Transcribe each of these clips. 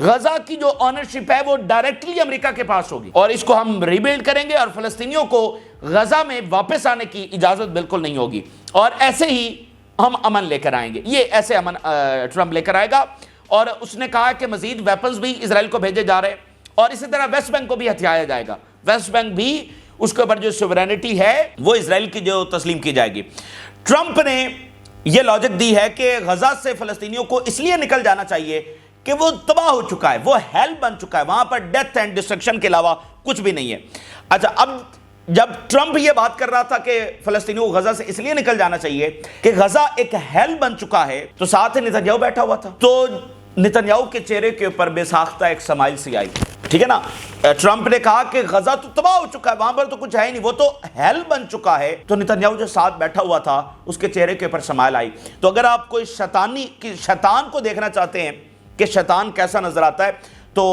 غزہ کی جو آنرشپ ہے وہ ڈائریکٹلی امریکہ کے پاس ہوگی، اور اس کو ہم ریبلڈ کریں گے، اور فلسطینیوں کو غزہ میں واپس آنے کی اجازت بالکل نہیں ہوگی، اور ایسے ہی ہم امن لے کر آئیں گے۔ یہ ایسے امن ٹرمپ لے کر آئے گا، اور اس نے کہا کہ مزید ویپنز بھی اسرائیل کو بھیجے جا رہے ہیں، اور اسی طرح ویسٹ بینک کو بھی ہتھیایا جائے گا۔ ویسٹ بینک بھی اس کے اوپر جو سوورینٹی ہے وہ اسرائیل کی جو تسلیم کی جائے گی۔ ٹرمپ نے یہ لاجک دی ہے کہ غزہ سے فلسطینیوں کو اس لیے نکل جانا چاہیے کہ وہ تباہ ہو چکا ہے، وہ ہیل بن چکا ہے، وہاں پر ڈیتھ اینڈ ڈسٹرکشن کے علاوہ کچھ بھی نہیں ہے۔ اچھا، اب جب ٹرمپ یہ بات کر رہا تھا کہ فلسطینیوں کو غزہ سے اس لیے نکل جانا چاہیے کہ غزہ ایک ہیل بن چکا ہے، تو ساتھ نتنیاہو بیٹھا ہوا تھا، تو نتنیاہو کے چہرے کے اوپر بے ساختہ ایک سمائل سی آئی، ٹھیک ہے نا۔ ٹرمپ نے کہا کہ غزہ تو تباہ ہو چکا ہے، وہاں پر تو کچھ ہے ہی نہیں، وہ تو ہیل بن چکا ہے، تو نتنیاہو جو ساتھ بیٹھا ہوا تھا اس کے چہرے کے اوپر سمائل آئی۔ تو اگر آپ کوئی شیطان کو دیکھنا چاہتے ہیں کہ شیطان کیسا نظر آتا ہے، تو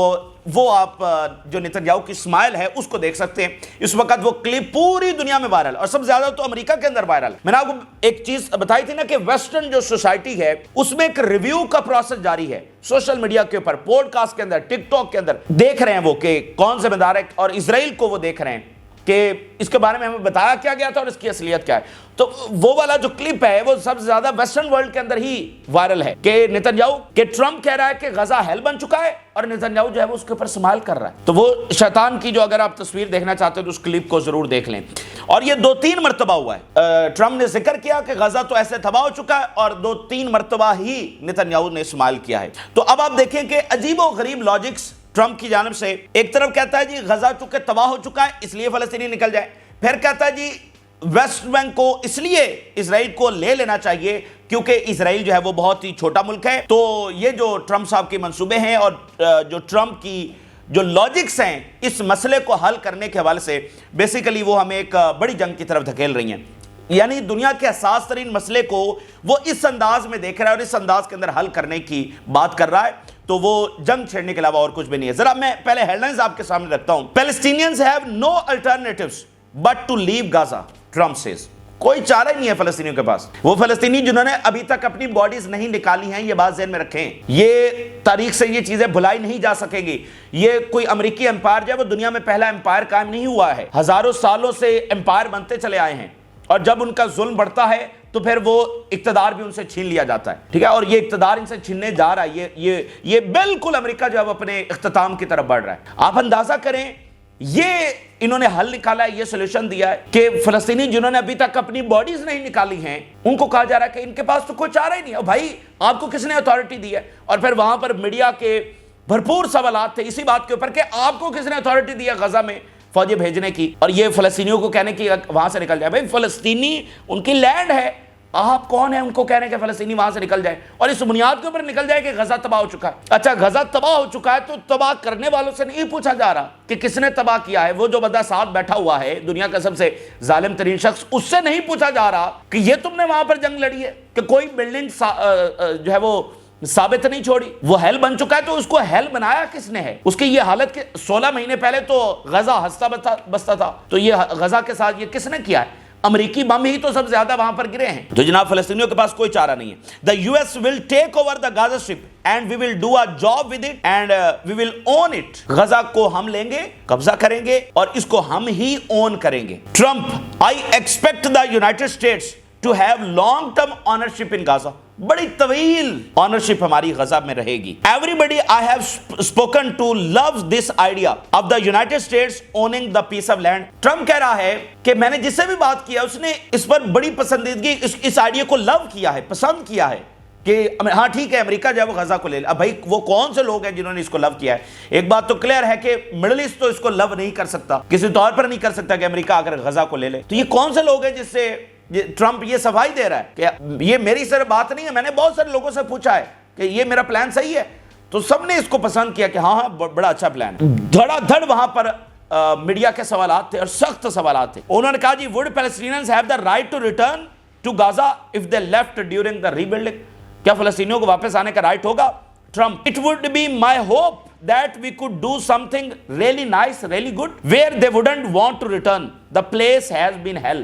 وہ آپ جو نتنیاہو کی اسمائل ہے اس کو دیکھ سکتے ہیں۔ اس وقت وہ کلپ پوری دنیا میں وائرل، اور سب زیادہ تو امریکہ کے اندر وائرل۔ میں نے آپ کو ایک چیز بتائی تھی نا کہ ویسٹرن جو سوسائٹی ہے اس میں ایک ریویو کا پروسیس جاری ہے، سوشل میڈیا کے اوپر، پوڈ کاسٹ کے اندر، ٹک ٹاک کے اندر دیکھ رہے ہیں وہ کہ کون ذمہ دار ہے، اور اسرائیل کو وہ دیکھ رہے ہیں کہ اس کے بارے میں ہمیں بتایا کیا گیا تھا اور اس کی اصلیت کیا ہے۔ تو وہ والا جو کلپ ہے وہ سب سے زیادہ ویسٹرن ورلڈ کے اندر ہی وائرل ہے کہ نتنیاہو کہ ٹرمپ کہہ رہا ہے کہ غزہ ہیل بن چکا ہے، اور نتنیاہو جو ہے وہ اس کے اوپر سمائل کر رہا ہے۔ تو وہ شیطان کی جو اگر آپ تصویر دیکھنا چاہتے ہیں تو اس کلپ کو ضرور دیکھ لیں۔ اور یہ 2-3 مرتبہ ہوا ہے، ٹرمپ نے ذکر کیا کہ غزہ تو ایسے تباہ ہو چکا ہے، اور 2-3 مرتبہ ہی نتنیاہو نے سمائل کیا ہے۔ تو اب آپ دیکھیں کہ عجیب و غریب لاجکس ٹرمپ کی جانب سے، ایک طرف کہتا ہے جی غزہ چونکہ تباہ ہو چکا ہے اس لیے فلسطینی نکل جائے، پھر کہتا ہے جی ویسٹ بینک کو اس لیے اسرائیل کو لے لینا چاہیے کیونکہ اسرائیل جو ہے وہ بہت ہی چھوٹا ملک ہے۔ تو یہ جو ٹرمپ صاحب کے منصوبے ہیں اور جو ٹرمپ کی جو لاجکس ہیں اس مسئلے کو حل کرنے کے حوالے سے، بیسیکلی وہ ہمیں ایک بڑی جنگ کی طرف دھکیل رہی ہیں۔ یعنی دنیا کے حساس ترین مسئلے کو وہ اس انداز میں دیکھ رہا ہے اور اس انداز کے اندر حل کرنے کی بات کر رہا ہے، تو وہ جنگ چھیڑنے کے علاوہ اور کچھ بھی نہیں ہے۔ ذرا میں پہلے ہیڈ لائنز آپ کے سامنے رکھتا ہوں۔ Palestinians have no alternatives but to leave Gaza, Trump says۔ کوئی چارہ نہیں ہے فلسطینیوں کے پاس۔ وہ فلسطینی جنہوں نے ابھی تک اپنی باڈیز نہیں نکالی ہیں، یہ بات ذہن میں رکھیں، یہ تاریخ سے یہ چیزیں بھلائی نہیں جا سکیں گی۔ یہ کوئی امریکی امپائر جو ہے وہ دنیا میں پہلا امپائر قائم نہیں ہوا ہے، ہزاروں سالوں سے امپائر بنتے چلے آئے ہیں، اور جب ان کا ظلم بڑھتا ہے تو پھر وہ اقتدار بھی ان سے چھین لیا جاتا ہے، ٹھیک ہے، اور یہ اقتدار ان سے چھیننے جا رہا ہے۔ یہ بالکل امریکہ جو ہے وہ اپنے اختتام کی طرف بڑھ رہا ہے۔ آپ اندازہ کریں، یہ انہوں نے حل نکالا ہے، یہ سولوشن دیا ہے کہ فلسطینی جنہوں نے ابھی تک اپنی باڈیز نہیں نکالی ہیں ان کو کہا جا رہا ہے کہ ان کے پاس تو کوئی چارہ ہی نہیں ہے۔ بھائی آپ کو کس نے اتھارٹی دی ہے؟ اور پھر وہاں پر میڈیا کے بھرپور سوالات تھے اسی بات کے اوپر کہ آپ کو کس نے اتھارٹی دی ہے غزہ میں فوجیں بھیجنے کی، اور یہ فلسطینیوں کو کہنے کی وہاں سے نکل جائے۔ بھائی فلسطینی ان کی لینڈ ہے، آپ کون ہیں ان کو کہنے کہ فلسطینی وہاں سے نکل جائے، اور اس بنیاد کے اوپر نکل جائے کہ غزہ تباہ ہو چکا ہے۔ اچھا غزہ تباہ ہو چکا ہے تو تباہ کرنے والوں سے نہیں پوچھا جا رہا کہ کس نے تباہ کیا ہے، وہ جو بندہ ساتھ بیٹھا ہوا ہے دنیا کا سب سے ظالم ترین شخص، اس سے نہیں پوچھا جا رہا کہ یہ تم نے وہاں پر جنگ لڑی ہے، کہ کوئی بلڈنگ جو ہے وہ ثابت نہیں چھوڑی، وہ ہیل بن چکا ہے تو اس کو ہیل بنایا کس نے ہے؟ اس کی یہ حالت کہ 16 مہینے پہلے تو غزہ ہنستا بستا تھا، تو یہ غزہ کے ساتھ یہ کس نے کیا ہے؟ امریکی بم ہی تو سب زیادہ وہاں پر گرے ہیں۔ تو جناب فلسطینیوں کے پاس کوئی چارہ نہیں ہے۔ The US will take over the Gaza Strip and we will do a job with it and we will own it۔ Gaza کو ہم لیں گے، قبضہ کریں گے اور اس کو ہم ہی اون کریں گے۔ Trump I expect the United States to have long term ownership in Gaza۔ بڑی طویل آنرشپ ہماری غزہ میں رہے گی۔ Everybody I have spoken to loves this idea of the United States owning the piece of land۔ Trump کہہ رہا ہے کہ میں نے جس سے بھی بات کیا اس نے اس پر بڑی پسندیدگی، اس آئیڈیا کو لو کیا ہے، پسند کیا ہے کہ ہاں ٹھیک ہے امریکہ جو ہے وہ غزہ کو لے لے۔ اب بھائی وہ کون سے لوگ ہیں جنہوں نے اس کو لو کیا ہے؟ ایک بات تو کلیئر ہے کہ مڈل ایسٹ تو اس کو لو نہیں کر سکتا، کسی طور پر نہیں کر سکتا کہ امریکہ آ کر غزہ کو لے لے۔ تو یہ کون سے لوگ ہیں جس سے ٹرمپ یہ صفائی دے رہا ہے کہ یہ میری صرف بات نہیں ہے، میں نے بہت سارے لوگوں سے پوچھا ہے کہ یہ میرا پلان صحیح ہے، تو سب نے اس کو پسند کیا کہ ہاں بڑا اچھا پلان ہے۔ دھڑا دھڑ وہاں پر میڈیا کے سوالات تھے اور سخت سوالات تھے۔ انہوں نے کہا جی would Palestinians have the right to return to Gaza if they left during the rebuilding؟ کیا فلسطینیوں کو واپس آنے کا رائٹ ہوگا Trump, it would be my hope that we could do something really nice, really good, where they wouldn't want to return. The place has been hell.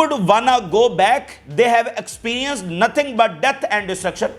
would wanna go back? They have experienced nothing but death and destruction.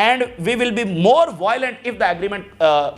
and we will be more violent if the agreement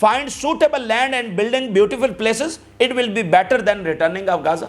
find suitable land and building beautiful places it will be better than returning of Gaza।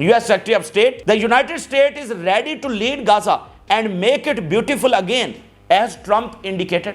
US Secretary of State, the United States is ready to lead Gaza and make it beautiful again as Trump indicated।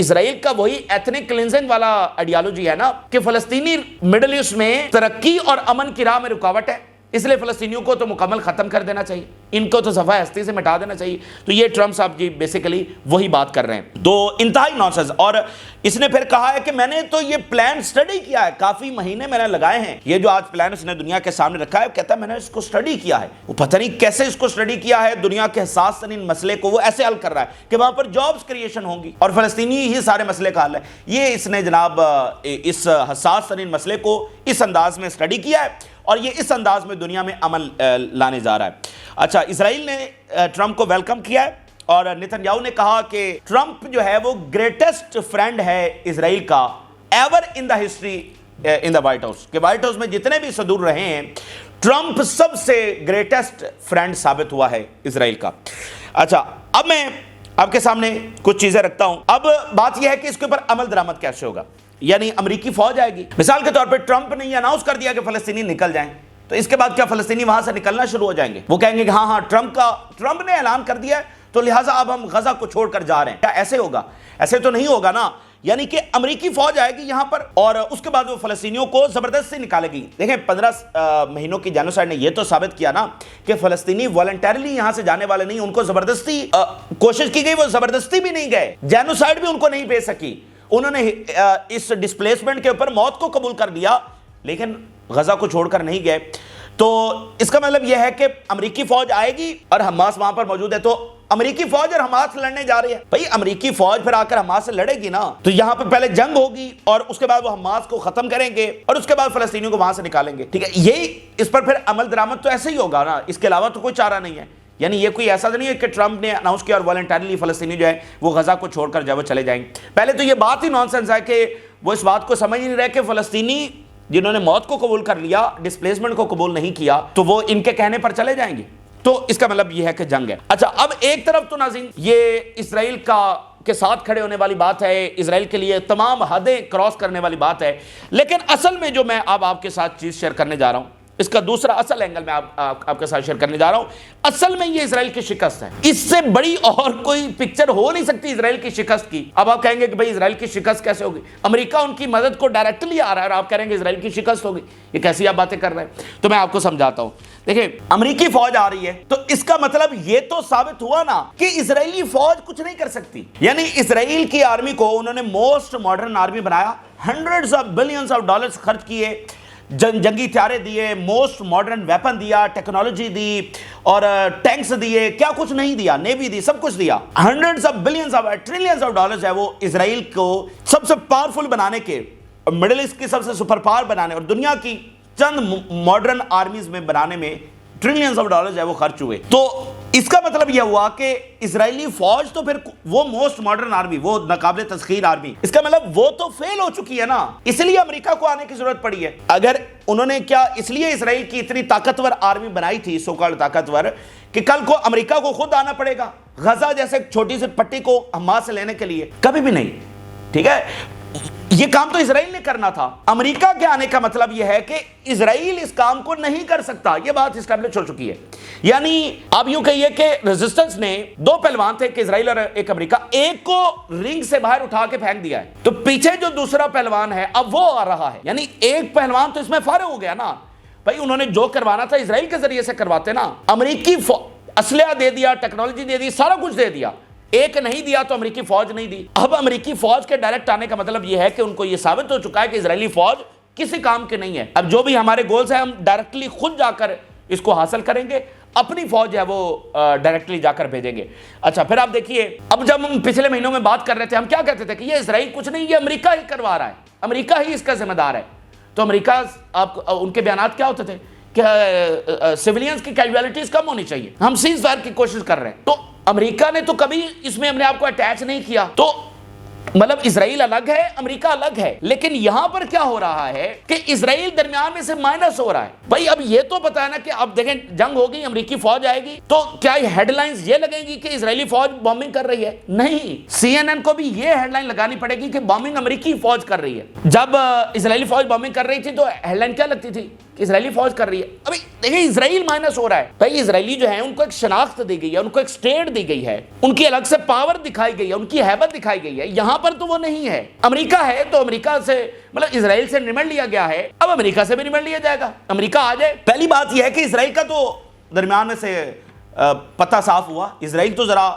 اسرائیل کا وہی ethnic cleansing والا ideology ہے نا کہ فلسطینی middle asset میں ترقی اور امن کی راہ میں رکاوٹ ہے، اس لیے فلسطینیوں کو تو مکمل ختم کر دینا چاہیے، ان کو تو صفحہ ہستی سے مٹا دینا چاہیے۔ تو یہ ٹرمپ صاحب جی بیسیکلی وہی بات کر رہے ہیں، تو انتہائی نانسنس۔ اور اس نے پھر کہا ہے کہ میں نے تو یہ پلان سٹڈی کیا ہے، کافی مہینے میں نے لگائے ہیں، یہ جو آج پلان اس نے دنیا کے سامنے رکھا ہے، کہتا ہے میں نے اس کو سٹڈی کیا ہے۔ وہ پتہ نہیں کیسے اس کو سٹڈی کیا ہے، دنیا کے حساس ترین مسئلے کو وہ ایسے حل کر رہا ہے کہ وہاں پر جابز کریشن ہوں گی اور فلسطینی ہی سارے مسئلے کا حل ہے۔ یہ اس نے جناب اس حساس ترین مسئلے کو اس انداز میں سٹڈی کیا ہے اور یہ اس انداز میں دنیا میں عمل لانے جا رہا ہے۔ اچھا، اسرائیل نے ٹرمپ کو ویلکم کیا ہے اور نتن یاہو نے کہا کہ ٹرمپ جو ہے وہ گریٹسٹ فرینڈ ہے اسرائیل کا ever in the history in the white house, کہ وائٹ ہاؤس میں جتنے بھی صدور رہے ہیں ٹرمپ سب سے گریٹسٹ فرینڈ ثابت ہوا ہے اسرائیل کا۔ اچھا، اب میں آپ کے سامنے کچھ چیزیں رکھتا ہوں۔ اب بات یہ ہے کہ اس کے اوپر عمل درآمد کیسے ہوگا، یعنی امریکی فوج آئے گی۔ مثال کے طور پہ ٹرمپ نے یہ اناؤنس کر دیا کہ فلسطینی نکل جائیں، تو اس کے بعد کیا فلسطینی وہاں سے نکلنا شروع ہو جائیں گے؟ وہ کہیں گے کہ ہاں ٹرمپ نے اعلان کر دیا ہے تو لہٰذا اب ہم غزہ کو چھوڑ کر جا رہے ہیں۔ کیا ایسے ہوگا؟ ایسے تو نہیں ہوگا نا، یعنی کہ امریکی فوج آئے گی یہاں پر اور اس کے بعد وہ فلسطینیوں کو زبردستی نکالے گی۔ دیکھیں 15 مہینوں کی جینوسائیڈ نے یہ تو ثابت کیا نا کہ فلسطینی والنٹیرلی یہاں سے جانے والے نہیں، ان کو زبردستی کوشش کی گئی، وہ زبردستی بھی نہیں گئے، جینوسائیڈ بھی ان کو نہیں بھیج سکی، انہوں نے اس ڈسپلیسمنٹ کے اوپر موت کو قبول کر لیا لیکن غزہ کو چھوڑ کر نہیں گئے۔ تو اس کا مطلب یہ ہے کہ امریکی فوج آئے گی اور حماس وہاں پر موجود ہے، تو امریکی فوج اور حماس لڑنے جا رہی ہے۔ بھائی امریکی فوج پھر آ کر حماس سے لڑے گی نا، تو یہاں پہ پہلے جنگ ہوگی اور اس کے بعد وہ حماس کو ختم کریں گے اور اس کے بعد فلسطینیوں کو وہاں سے نکالیں گے، ٹھیک ہے؟ یہی اس پر پھر عمل درآمد تو ایسے ہی ہوگا نا، اس کے علاوہ تو کوئی چارہ نہیں ہے۔ یعنی یہ کوئی ایسا نہیں ہے کہ ٹرمپ نے اناؤنس کیا اور والنٹیرلی فلسطینی جو ہے وہ غزہ کو چھوڑ کر جو وہ چلے جائیں گے۔ پہلے تو یہ بات ہی نانسنس ہے کہ وہ اس بات کو سمجھ نہیں رہے کہ فلسطینی جنہوں نے موت کو قبول کر لیا، ڈسپلیسمنٹ کو قبول نہیں کیا، تو وہ ان کے کہنے پر چلے جائیں گے۔ تو اس کا مطلب یہ ہے کہ جنگ ہے۔ اچھا، اب ایک طرف تو ناظرین یہ اسرائیل کے ساتھ کھڑے ہونے والی بات ہے، اسرائیل کے لیے تمام حدیں کراس کرنے والی بات ہے، لیکن اصل میں جو میں اب آپ کے ساتھ چیز شیئر کرنے جا رہا ہوں، اس کا دوسرا اصل اینگل میں آپ کے ساتھ شیئر کرنے جا رہا ہوں، اصل میں یہ اسرائیل کی شکست ہے۔ اس سے بڑی اور کوئی پکچر ہو نہیں سکتی اسرائیل کی شکست کی۔ اب آپ کہیں گے کہ بھئی اسرائیل کی شکست کیسے ہوگی؟ امریکہ ان کی مدد کو ڈائریکٹلی آ رہا ہے اور آپ کہہ رہے ہیں کہ اسرائیل کی شکست ہوگی، یہ کیسی آپ باتیں کر رہے ہیں؟ تو میں آپ کو سمجھاتا ہوں۔ دیکھیں، امریکی فوج آ رہی ہے تو اس کا مطلب یہ تو ثابت ہوا نا کہ اسرائیلی فوج کچھ نہیں کر سکتی۔ یعنی اسرائیل کی آرمی کو انہوں نے موسٹ ماڈرن آرمی بنایا، hundreds of billions of dollars خرچ کیے، جنگی ہتھیاریں دیے، موسٹ ماڈرن ویپن دیا، ٹیکنالوجی دی اور ٹینکس دیے، کیا کچھ نہیں دیا، نیوی دی، سب کچھ دیا۔ Hundreds of billions of trillions of dollars ہے وہ اسرائیل کو سب سے پاورفل بنانے کے، مڈل ایسٹ کی سب سے سپر پاور بنانے اور دنیا کی چند ماڈرن آرمیز میں بنانے میں ٹریلینز آف ڈالرز ہے وہ خرچ ہوئے۔ تو اس کا مطلب یہ ہوا کہ اسرائیلی فوج تو پھر وہ موسٹ ماڈرن آرمی، وہ ناقابل تسخیر آرمی، اس کا مطلب وہ تو فیل ہو چکی ہے نا، اس لیے امریکہ کو آنے کی ضرورت پڑی ہے۔ اگر انہوں نے کیا اس لیے اسرائیل کی اتنی طاقتور آرمی بنائی تھی، سو کالڈ طاقتور، کہ کل کو امریکہ کو خود آنا پڑے گا غزہ جیسے چھوٹی سی پٹی کو حماس سے لینے کے لیے؟ کبھی بھی نہیں، ٹھیک ہے؟ یہ کام تو اسرائیل نے کرنا تھا۔ امریکہ کے آنے کا مطلب یہ ہے کہ اسرائیل اس کام کو نہیں کر سکتا، یہ بات اسٹیبلش ہو چکی ہے۔ یعنی آپ یوں کہیے کہ ریزسٹنس نے دو پہلوان تھے کہ اسرائیل اور ایک امریکہ، ایک کو رنگ سے باہر اٹھا کے پھینک دیا ہے، تو پیچھے جو دوسرا پہلوان ہے اب وہ آ رہا ہے، یعنی ایک پہلوان تو اس میں فارغ ہو گیا نا۔ بھائی انہوں نے جو کروانا تھا اسرائیل کے ذریعے سے کرواتے نا، امریکی اسلحہ دے دیا، ٹیکنالوجی دے دی، سارا کچھ دے دیا، ایک نہیں دیا تو امریکی فوج نہیں دی۔ اب امریکی فوج کے ڈائریکٹ آنے کا مطلب یہ ہے کہ ان کو یہ ثابت ہو چکا ہے کہ اسرائیلی فوج کسی کام کے نہیں ہے۔ اب جو بھی ہمارے گولز ہیں ہم ڈائریکٹلی خود جا کر اس کو حاصل کریں گے، اپنی فوج ہے وہ ڈائریکٹلی جا کر بھیجیں گے۔ اچھا، پھر آپ دیکھیے، اب جب ہم پچھلے مہینوں میں بات کر رہے تھے، ہم کیا کہتے تھے کہ یہ اسرائیل کچھ نہیں، یہ امریکہ ہی کروا رہا ہے، امریکہ ہی اس کا ذمہ دار ہے۔ تو امریکہ ان کے بیانات کیا ہوتے تھے کہ سیولینز کی کیجویلٹیز کم ہونی چاہیے، ہم سیز فائر کی کوشش کر رہے ہیں۔ تو امریکہ نے تو کبھی اس میں اپنے آپ کو اٹیچ نہیں کیا، تو مطلب اسرائیل الگ ہے، امریکہ الگ ہے۔ لیکن یہاں پر کیا ہو رہا ہے کہ اسرائیل درمیان میں سے مائنس ہو رہا ہے۔ بھائی اب یہ تو پتا ہے نا کہ اب دیکھیں جنگ ہوگی، امریکی فوج آئے گی، تو کیا ہیڈ لائنز یہ لگیں گی کہ اسرائیلی فوج بامبنگ کر رہی ہے؟ نہیں، سی این این کو بھی یہ ہیڈ لائن لگانی پڑے گی کہ بامبنگ امریکی فوج کر رہی ہے۔ جب اسرائیلی فوج بامبنگ کر رہی تھی تو ہیڈ لائن کیا لگتی تھی کہ اسرائیلی فوج کر رہی ہے. ابھی دیکھیں اسرائیل مائنس ہو رہا ہے. بھائی اسرائیلی جو ہیں ان کو ایک شناخت دی گئی ہے, ان کو ایک سٹیٹ دی گئی ہے, ان کی الگ سے پاور دکھائی گئی ہے, ان کی ہیبت دکھائی گئی ہے. یہاں پر تو وہ نہیں ہے. امریکہ ہے تو امریکہ سے مطلب اسرائیل سے نمٹ لیا گیا ہے, اب امریکہ سے بھی نمٹ لیا جائے گا. امریکہ آ جائے. پہلی بات یہ ہے کہ اسرائیل کا تو درمیان میں سے پتہ صاف ہوا. اسرائیل تو ذرا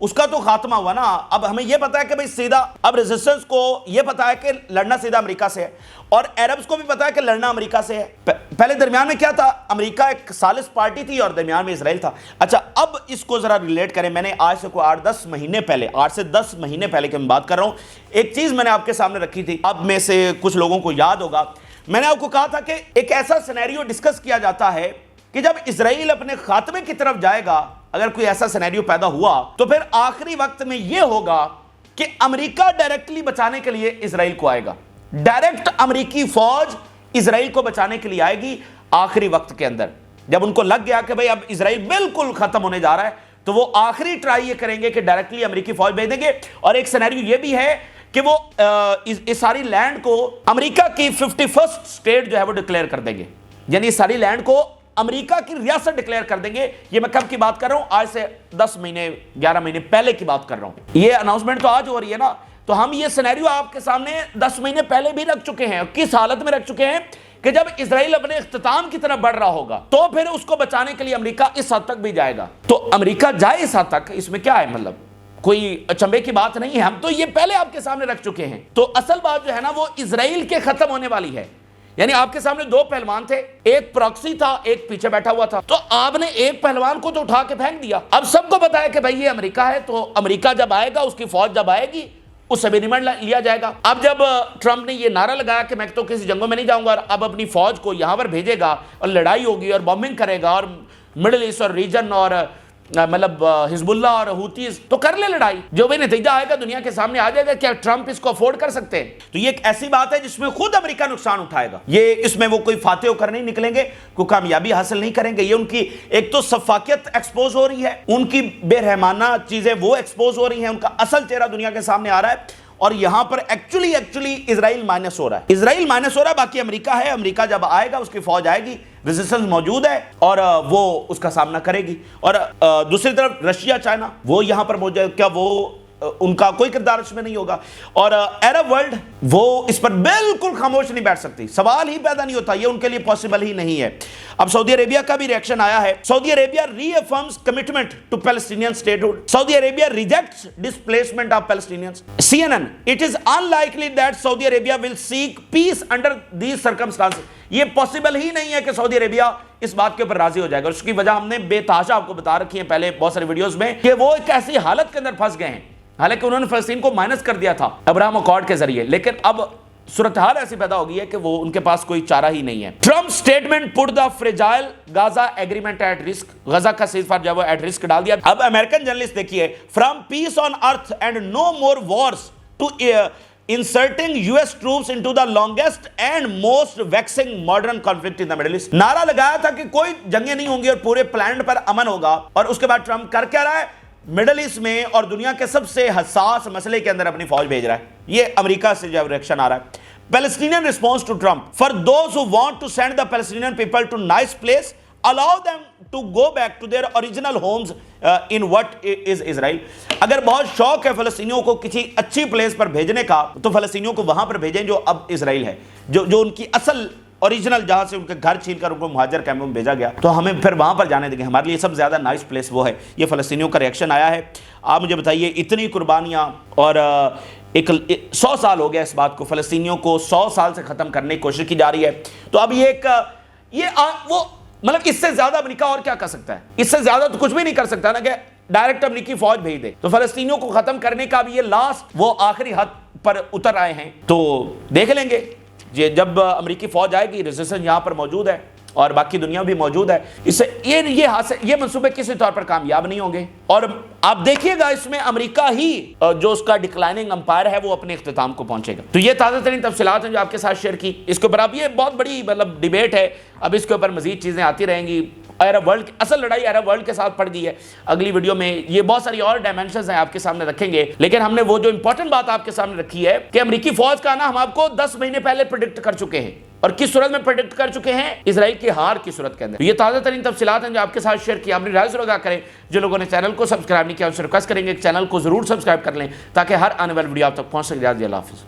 اس کا تو خاتمہ ہوا نا. اب ہمیں یہ پتا ہے کہ بھئی سیدھا اب ریزسٹنس کو یہ پتا ہے کہ لڑنا سیدھا امریکہ سے ہے, اور عربز کو بھی پتا ہے کہ لڑنا امریکہ سے ہے. پہلے درمیان میں کیا تھا, امریکہ ایک ثالث پارٹی تھی اور درمیان میں اسرائیل تھا. اچھا اب اس کو ذرا ریلیٹ کریں. میں نے آج سے کوئی 8 سے 10 مہینے پہلے کی میں بات کر رہا ہوں. ایک چیز میں نے آپ کے سامنے رکھی تھی, اب میں سے کچھ لوگوں کو یاد ہوگا, میں نے آپ کو کہا تھا کہ ایک ایسا سینیریو ڈسکس کیا جاتا ہے کہ جب اسرائیل اپنے خاتمے کی طرف جائے گا, اگر کوئی ایسا سینیریو پیدا ہوا تو پھر آخری وقت میں یہ ہوگا کہ امریکہ ڈائریکٹلی بچانے کے لیے اسرائیل کو آئے گا. ڈائریکٹ امریکی فوج اسرائیل کو بچانے کے لیے آئے گی آخری وقت کے اندر. جب ان کو لگ گیا کہ بھئی اب اسرائیل بالکل ختم ہونے جا رہا ہے, تو وہ آخری ٹرائی یہ کریں گے کہ ڈائریکٹلی امریکی فوج بھیج دیں گے. اور ایک سینیریو یہ بھی ہے کہ وہ اس ساری لینڈ کو امریکہ کی 51st اسٹیٹ جو ہے وہ ڈکلیئر کر دیں گے, یعنی اس ساری لینڈ کو امریکہ کی ریاست ڈکلیئر کر دیں گے. یہ میں کب کی بات کر رہا ہوں, آج سے 10 مہینے 11 مہینے پہلے کی بات کر رہا ہوں. یہ اناؤنسمنٹ تو آج ہو رہی ہے نا, تو ہم یہ سینیریو آپ کے سامنے 10 مہینے پہلے بھی رکھ چکے ہیں. کس حالت میں رکھ چکے ہیں کہ جب اسرائیل اپنے اختتام کی طرف بڑھ رہا ہوگا تو پھر اس کو بچانے کے لیے امریکہ اس حد تک بھی جائے گا. تو امریکہ جائے اس حد تک, اس میں کیا ہے, مطلب کوئی اچنبے کی بات نہیں ہے. ہم تو یہ پہلے آپ کے سامنے رکھ چکے ہیں. تو اصل بات جو ہے نا وہ اسرائیل کے ختم ہونے والی ہے. یعنی آپ کے سامنے 2 پہلوان تھے, ایک پراکسی تھا, ایک پیچھے بیٹھا ہوا تھا. تو آپ نے ایک پہلوان کو تو اٹھا کے پھینک دیا. اب سب کو پتا ہے کہ بھئی یہ امریکہ ہے, تو امریکہ جب آئے گا, اس کی فوج جب آئے گی, اس سے بھی نمٹ لیا جائے گا. اب جب ٹرمپ نے یہ نعرہ لگایا کہ میں تو کسی جنگوں میں نہیں جاؤں گا, اور اب اپنی فوج کو یہاں پر بھیجے گا اور لڑائی ہوگی اور بمبنگ کرے گا, اور مڈل ایسٹ اور ریجن اور مطلب حزب اللہ اور ہوتیز, تو کر لے لڑائی. جو بھی نتیجہ آئے گا دنیا کے سامنے آ جائے گا. کیا ٹرمپ اس کو افورڈ کر سکتے ہیں؟ تو یہ ایک ایسی بات ہے جس میں خود امریکہ نقصان اٹھائے گا. یہ اس میں وہ کوئی فاتح ہو کر نہیں نکلیں گے, کوئی کامیابی حاصل نہیں کریں گے. یہ ان کی ایک تو سفاکیت ایکسپوز ہو رہی ہے, ان کی بے رحمانہ چیزیں وہ ایکسپوز ہو رہی ہیں, ان کا اصل چہرہ دنیا کے سامنے آ رہا ہے. اور یہاں پر ایکچولی اسرائیل مائنس ہو رہا ہے. اسرائیل مائنس ہو رہا ہے, باقی امریکہ ہے. امریکہ جب آئے گا, اس کی فوج آئے گی, ریزسٹنس موجود ہے اور وہ اس کا سامنا کرے گی. اور دوسری طرف رشیا, چائنا, وہ یہاں پر موجود ہے. کیا وہ ان کا کوئی کردار اس میں نہیں ہوگا؟ اور عرب ورلڈ وہ اس پر بالکل خاموش نہیں بیٹھ سکتی. سوال ہی پیدا نہیں ہوتا, یہ ان کے لیے پاسبل ہی نہیں ہے. اب سعودی عربیہ کا بھی ریئیکشن آیا ہے. Saudi Arabia reaffirms commitment to Palestinian statehood. Saudi Arabia rejects displacement of Palestinians. CNN, it is unlikely that Saudi Arabia will seek peace under these circumstances. یہ پاسبل ہی نہیں ہے کہ سعودی عربیہ اس بات کے اوپر راضی ہو جائے گا. اس کی وجہ ہم نے بے تحاشا آپ کو بتا رکھی ہے پہلے بہت سارے ویڈیوز میں, کہ وہ ایک ایسی حالت کے اندر پھنس گئے ہیں. حالانکہ انہوں نے فلسطین کو مائنس کر دیا تھا ابراہم اکارڈ کے ذریعے, لیکن اب صورتحال ایسی پیدا ہو گئی ہے کہ وہ ان کے پاس کوئی چارہ ہی نہیں ہے. Trump statement put the fragile Gaza agreement at risk. Gaza کا سیز فائر جو ہے ایٹ رسک ڈال دیا. اب امریکن جرنلسٹ دیکھیے, from peace on earth and no more wars to inserting US troops into the longest and most vexing modern conflict in the Middle East. نعرہ لگایا تھا کہ کوئی جنگیں نہیں ہوں گی اور پورے پلانٹ پر امن ہوگا, اور اس کے بعد ٹرمپ کر کیا رہا ہے, مڈل ایسٹ میں اور دنیا کے سب سے حساس مسئلے کے اندر اپنی فوج بھیج رہا ہے. یہ امریکہ سے جو ریئیکشن آ رہا ہے. Palestinian response to Trump: for those who want to send the Palestinian people to nice place, allow them to go back to their original homes in what is Israel. اگر بہت شوق ہے فلسطینیوں کو کسی اچھی پلیس پر بھیجنے کا, تو فلسطینیوں کو وہاں پر بھیجیں جو اب اسرائیل ہے, جو ان کی اصل اوریجنل جہاں سے ان کے گھر چھین کر ان کو مہاجر کیمپوں میں بھیجا گیا, تو ہمیں پھر وہاں پر جانے دیں گے. ہمارے لیے سب زیادہ نائس پلیس وہ ہے. یہ فلسطینیوں کا ریئیکشن آیا ہے. آپ مجھے بتائیے, اتنی قربانیاں, اور 100 سال ہو گیا اس بات کو, فلسطینیوں کو 100 سال سے ختم کرنے کی کوشش کی جا رہی ہے. تو اب وہ مطلب اس سے زیادہ امریکہ اور کیا کر سکتا ہے؟ اس سے زیادہ تو کچھ بھی نہیں کر سکتا نا, کہ ڈائریکٹ امریکی فوج بھیج دے. تو فلسطینیوں کو ختم کرنے کا بھی یہ لاسٹ وہ آخری حد پر اتر آئے ہیں. تو دیکھ لیں گے جب امریکی فوج آئے گی, ریزسٹنس یہاں پر موجود ہے اور باقی دنیا بھی موجود ہے. اس سے یہ منصوبے کسی طور پر کامیاب نہیں ہوں گے. اور آپ دیکھیے گا اس میں امریکہ ہی جو اس کا ڈکلائننگ امپائر ہے وہ اپنے اختتام کو پہنچے گا. تو یہ تازہ ترین تفصیلات ہیں جو آپ کے ساتھ شیئر کی. اس کے اوپر اب یہ بہت بڑی مطلب ڈیبیٹ ہے, اب اس کے اوپر مزید چیزیں آتی رہیں گی. عرب ورلڈ کی اصل لڑائی عرب ورلڈ کے ساتھ پڑ گئی ہے. اگلی ویڈیو میں یہ بہت ساری اور ڈائمینشنز ہیں آپ کے سامنے رکھیں گے, لیکن ہم نے وہ جو امپورٹنٹ بات آپ کے سامنے رکھی ہے کہ امریکی فوج کا آنا ہم آپ کو 10 مہینے پہلے پریڈکٹ کر چکے ہیں. اور کس صورت میں پریڈکٹ کر چکے ہیں؟ اسرائیل کی ہار کی صورت کے اندر۔ یہ تازہ ترین تفصیلات ہیں جو آپ کے ساتھ شیئر کی، اپنی رائے ضرور آگاہ کریں۔ جو لوگوں نے چینل کو سبسکرائب نہیں کیا ان سے ریکویسٹ کریں گے کہ چینل کو ضرور سبسکرائب کر لیں تاکہ ہر آنے والی ویڈیو آپ تک پہنچ سکے۔ اللہ حافظ۔